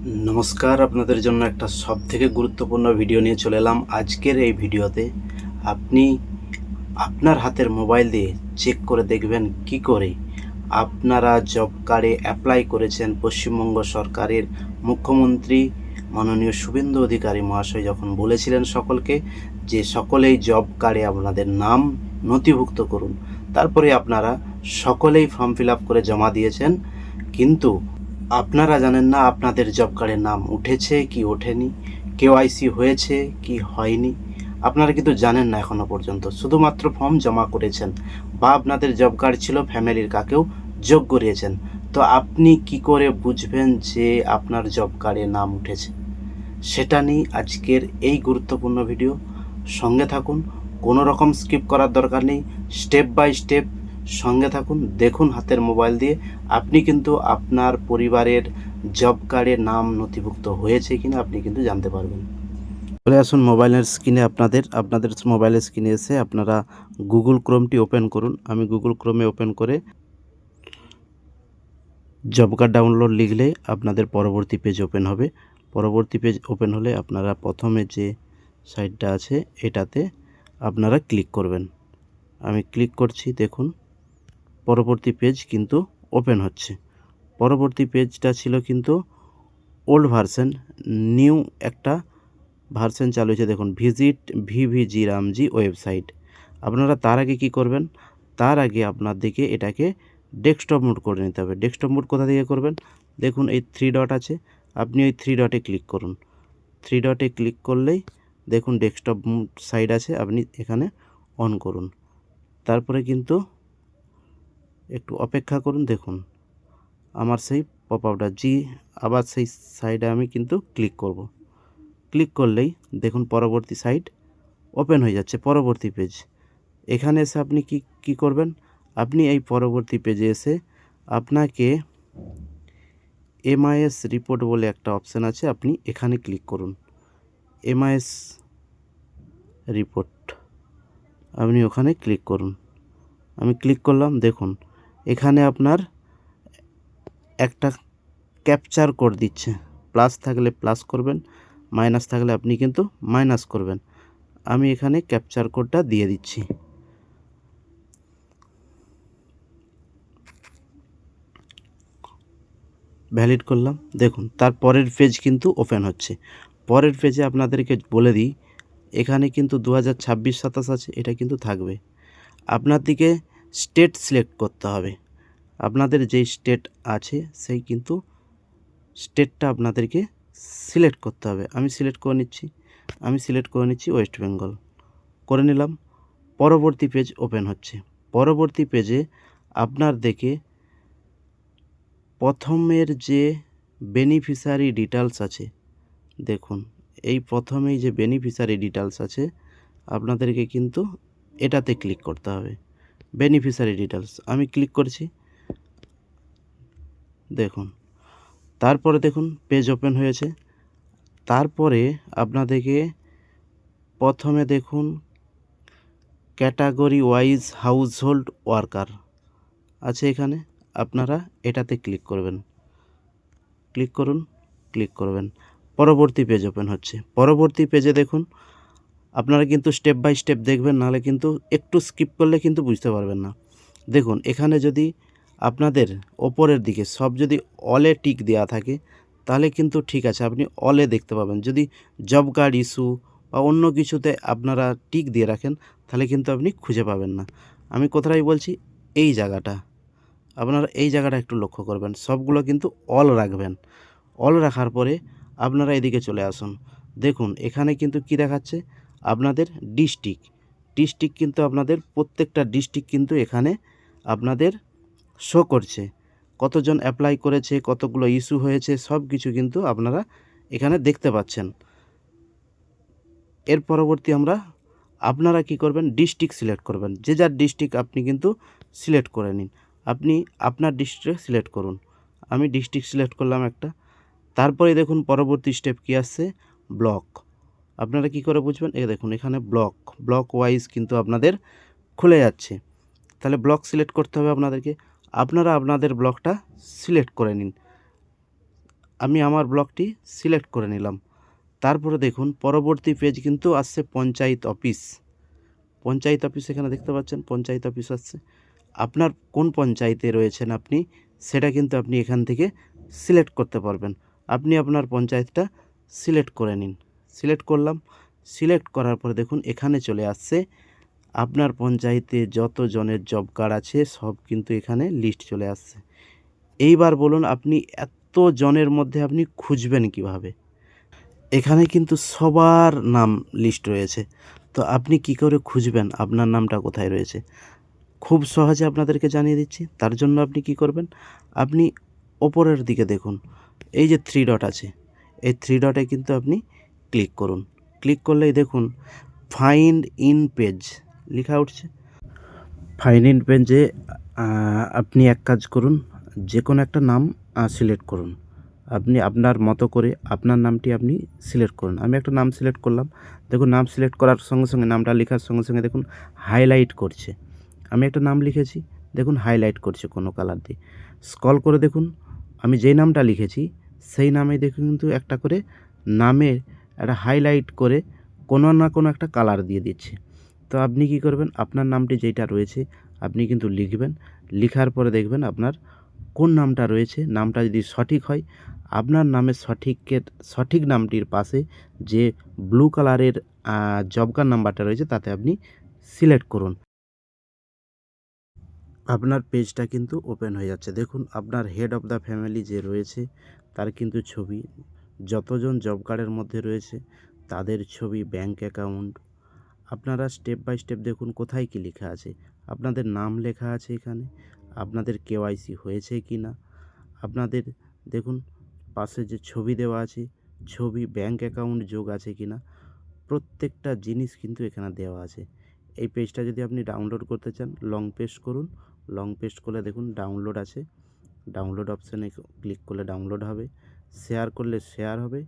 নমস্কার, আপনাদের জন্য একটা সবথেকে গুরুত্বপূর্ণ ভিডিও নিয়ে চলে এলাম। আজকের এই ভিডিওতে আপনি আপনার হাতের মোবাইল দিয়ে চেক করে দেখবেন কি করে আপনারা জব কার্ডে অ্যাপ্লাই করেছেন। পশ্চিমবঙ্গ সরকারের মুখ্যমন্ত্রী মাননীয় শুভেন্দু অধিকারী মহাশয় যখন বলেছিলেন সকলকে যে সকলেই জব কার্ডে আপনাদের নাম নথিভুক্ত করুন, তারপরে আপনারা সকলেই ফর্ম ফিল আপ করে জমা দিয়েছেন, কিন্তু আপনারা জানেন না আপনাদের জব কার্ডের নাম উঠেছে কি ওঠেনি, কেওয়াইসি হয়েছে কি হয়নি। আপনারা কিন্তু জানেন না এখনও পর্যন্ত, শুধুমাত্র ফর্ম জমা করেছেন বা আপনাদের জব কার্ড ছিল, ফ্যামিলির কাকেও যোগ করিয়েছেন। তো আপনি কি করে বুঝবেন যে আপনার জব কার্ডে নাম উঠেছে? সেটা নিয়ে আজকের এই গুরুত্বপূর্ণ ভিডিও। সঙ্গে থাকুন, কোনো রকম স্কিপ করার দরকার নেই, স্টেপ বাই স্টেপ সঙ্গে থাকুন। দেখুন হাতের মোবাইল দিয়ে আপনি কিন্তু আপনার পরিবারের জব কার্ডে নাম নথিভুক্ত হয়েছে কিনা আপনি কিন্তু জানতে পারবেন। চলে আসুন মোবাইলের স্ক্রিনে, আপনাদের মোবাইলের স্ক্রিনে এসে আপনারা গুগল ক্রোমটি ওপেন করুন। আমি গুগল ক্রোমে ওপেন করে জব কার্ড ডাউনলোড লিখলে আপনাদের পরবর্তী পেজ ওপেন হবে। পরবর্তী পেজ ওপেন হলে আপনারা প্রথমে যে সাইটটা আছে এটাতে আপনারা ক্লিক করবেন। আমি ক্লিক করছি, দেখুন পরবর্তী পেজ কিন্তু ওপেন হচ্ছে। পরবর্তী পেজটা ছিল কিন্তু ওল্ড ভার্সন, নিউ একটা ভার্সন চালু হয়েছে। দেখুন ভিজিট ভিভিজি রামজি ওয়েবসাইট। আপনারা তার আগে কি করবেন? তার আগে আপনাদেরকে এটাকে ডেস্কটপ মোড করে নিতে হবে। ডেস্কটপ মোড কোথা থেকে করবেন? দেখুন এই 3 ডট আছে, আপনি ওই 3 ডটে ক্লিক করুন। 3 ডটে ক্লিক করলেই দেখুন ডেস্কটপ মোড সাইড আছে, আপনি এখানে অন করুন। তারপরে কিন্তু একটু অপেক্ষা করুন। দেখুন আমার সেই পপ আপটা আবার সেই সাইডে আমি কিন্তু ক্লিক করব। ক্লিক করলেই দেখুন পরবর্তী সাইট ওপেন হয়ে যাচ্ছে, পরবর্তী পেজ। এখানে এসে আপনি কি করবেন? আপনি এই পরবর্তী পেজে এসে আপনাকে এমআইএস রিপোর্ট বলে একটা অপশান আছে, আপনি এখানে ক্লিক করুন। এমআইএস রিপোর্ট, আপনি ওখানে ক্লিক করুন। আমি ক্লিক করলাম। দেখুন এখানে আপনার একটা ক্যাপচার কোড দিচ্ছে, প্লাস থাকলে প্লাস করবেন, মাইনাস থাকলে আপনি কিন্তু মাইনাস করবেন। আমি এখানে ক্যাপচার কোডটা দিয়ে দিচ্ছি। ভ্যালিড করলাম। দেখুন তার পরের পেজ কিন্তু ওপেন হচ্ছে। পরের পেজে আপনাদেরকে বলে দিই, এখানে কিন্তু 2026-27 আছে, এটা কিন্তু থাকবে। আপনাদেরকে স্টেট সিলেক্ট করতে হবে। আপনাদের যেই স্টেট আছে সেই কিন্তু স্টেটটা আপনাদেরকে সিলেক্ট করতে হবে। আমি সিলেক্ট করে নিচ্ছি ওয়েস্ট বেঙ্গল করে নিলাম। পরবর্তী পেজ ওপেন হচ্ছে। পরবর্তী পেজে আপনার দেখে প্রথমের যে বেনিফিশিয়ারি ডিটেলস আছে, দেখুন এই প্রথমেই যে বেনিফিশিয়ারি ডিটেলস আছে আপনাদেরকে কিন্তু এটাতে ক্লিক করতে হবে। বেনিফিশিয়ারি ডিটেলস আমি ক্লিক করছি। দেখুন তারপরে দেখুন পেজ ওপেন হয়েছে। তারপরে আপনাদেরকে প্রথমে দেখুন ক্যাটাগরি ওয়াইজ হাউসহোল্ড ওয়ার্কার আছে এখানে, আপনারা এটাতে ক্লিক করবেন। ক্লিক করুন, ক্লিক করবেন। পরবর্তী পেজ ওপেন হচ্ছে। পরবর্তী পেজে দেখুন আপনারা কিন্তু স্টেপ বাই স্টেপ দেখবেন, নাহলে কিন্তু একটু স্কিপ করলে কিন্তু বুঝতে পারবেন না। দেখুন এখানে যদি আপনাদের ওপরের দিকে সব যদি অলে টিক দেওয়া থাকে তাহলে কিন্তু ঠিক আছে, আপনি অলে দেখতে পাবেন। যদি জব কার্ড ইস্যু বা অন্য কিছুতে আপনারা টিক দিয়ে রাখেন তাহলে কিন্তু আপনি খুঁজে পাবেন না। আমি কোথায় বলছি, এই জায়গাটা আপনারা এই জায়গাটা একটু লক্ষ্য করবেন, সবগুলো কিন্তু অল রাখবেন। অল রাখার পরে আপনারা এদিকে চলে আসুন। দেখুন এখানে কিন্তু কি দেখাচ্ছে, আপনাদের ডিস্ট্রিক্ট কিন্তু আপনাদের প্রত্যেকটা ডিস্ট্রিক্ট কিন্তু এখানে আপনাদের শো করছে। কতজন অ্যাপ্লাই করেছে, কতগুলো ইস্যু হয়েছে, সব কিছু কিন্তু আপনারা এখানে দেখতে পাচ্ছেন। এর পরবর্তী আপনারা কি করবেন, ডিস্ট্রিক্ট সিলেক্ট করবেন। যে যার ডিস্ট্রিক্ট আপনি কিন্তু সিলেক্ট করে নিন। আপনি আপনার ডিস্ট্রিক্ট সিলেক্ট করুন। আমি ডিস্ট্রিক্ট সিলেক্ট করলাম একটা। তারপরে দেখুন পরবর্তী স্টেপ কী আসছে, ব্লক। আপনারা কি করে বুঝবেন? দেখুন এখানে ব্লক ওয়াইজ কিন্তু আপনাদের খুলে যাচ্ছে। তাহলে ব্লক সিলেক্ট করতে হবে আপনাদেরকে। আপনারা আপনাদের ব্লকটা সিলেক্ট করে নিন। আমি আমার ব্লকটি সিলেক্ট করে নিলাম। তারপরে দেখুন পরবর্তী পেজ কিন্তু আসছে পঞ্চায়েত অফিস। পঞ্চায়েত অফিস এখানে দেখতে পাচ্ছেন, পঞ্চায়েত অফিস আসছে। আপনার কোন পঞ্চায়েতে রয়েছেন আপনি, সেটা কিন্তু আপনি এখান থেকে সিলেক্ট করতে পারবেন। আপনি আপনার পঞ্চায়েতটা সিলেক্ট করে নিন। সিলেক্ট করলাম। সিলেক্ট করার পরে দেখুন এখানে চলে আসছে আপনার পঞ্চায়েতে যত জনের জব কার্ড আছে সব কিন্তু এখানে লিস্ট চলে আসছে। এইবার বলুন আপনি এত জনের মধ্যে আপনি খুঁজবেন কিভাবে? এখানে কিন্তু সবার নাম লিস্ট রয়েছে। তো আপনি কি করে খুঁজবেন আপনার নামটা কোথায় রয়েছে? খুব সহজে আপনাদেরকে জানিয়ে দিচ্ছি। তার জন্য আপনি কি করবেন? আপনি ওপরের দিকে দেখুন, এই যে 3 ডট আছে, এই 3 ডটে কিন্তু আপনি ক্লিক করুন। ক্লিক করলেই দেখুন ফাইন্ড ইন পেজ লেখা উঠছে। ফাইন্ড ইন পেজে আপনি এক কাজ করুন, যে কোনো একটা নাম সিলেক্ট করুন। আপনি আপনার মতো করে আপনার নামটি আপনি সিলেক্ট করুন। আমি একটা নাম সিলেক্ট করলাম। দেখুন নাম সিলেক্ট করার সঙ্গে সঙ্গে নামটা লেখার সঙ্গে সঙ্গে দেখুন হাইলাইট করছে। আমি একটা নাম লিখেছি, দেখুন হাইলাইট করছে কোনো কালার দিয়ে। স্ক্রল করে দেখুন আমি যেই নামটা লিখেছি সেই নামে দেখুন কিন্তু একটা করে নামের একটা হাইলাইট করে কোনো না কোনো একটা কালার দিয়ে দিচ্ছে। তো আপনি কি করবেন, আপনার নামটি যেইটা রয়েছে আপনি কিন্তু লিখবেন। লিখার পরে দেখবেন আপনার কোন নামটা রয়েছে, নামটা যদি সঠিক হয় আপনার নামের সঠিক নামটির পাশে যে ব্লু কালারের জব কার্ড নাম্বারটা রয়েছে তাতে আপনি সিলেক্ট করুন। আপনার পেজটা কিন্তু ওপেন হয়ে যাচ্ছে। দেখুন আপনার হেড অফ দ্য ফ্যামিলি যে রয়েছে তার কিন্তু ছবি, যতজন জব কার্ডের মধ্যে রয়েছে তাদের ছবি, ব্যাঙ্ক অ্যাকাউন্ট। আপনারা স্টেপ বাই স্টেপ দেখুন কোথায় কী লেখা আছে। আপনাদের নাম লেখা আছে এখানে, আপনাদের কেওয়াইসি হয়েছে কি না, আপনাদের দেখুন পাশে যে ছবি দেওয়া আছে, ছবি, ব্যাঙ্ক অ্যাকাউন্ট যোগ আছে কি না, প্রত্যেকটা জিনিস কিন্তু এখানে দেওয়া আছে। এই পেজটা যদি আপনি ডাউনলোড করতে চান লং প্রেস করুন। লং প্রেস করলে দেখুন ডাউনলোড আছে। ডাউনলোড অপশানে ক্লিক করলে ডাউনলোড হবে। শেয়ার করলে শেয়ার হবে।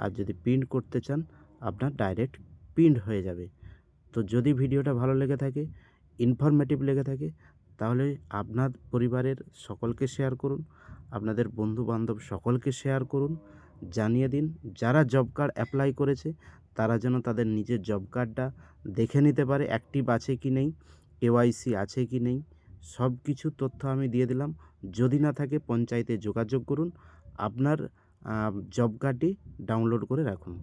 আর যদি প্রিন্ট করতে চান আপনার ডাইরেক্ট প্রিন্ট হয়ে যাবে। তো যদি ভিডিওটা ভালো লেগে থাকে, ইনফরমেটিভ লেগে থাকে, তাহলে আপনার পরিবারের সকলকে শেয়ার করুন, আপনাদের বন্ধু-বান্ধব সকলকে শেয়ার করুন। জানিয়ে দিন যারা জব কার্ড অ্যাপ্লাই করেছে তারা যেন তাদের নিজের জব কার্ডটা দেখে নিতে পারে অ্যাক্টিভ আছে কি নেই, কেওয়াইসি আছে কি নেই, সব কিছু তথ্য আমি দিয়ে দিলাম। যদি না থাকে পঞ্চায়েতে যোগাযোগ করুন, আপনার জব কার্ডটি ডাউনলোড করে রাখুন।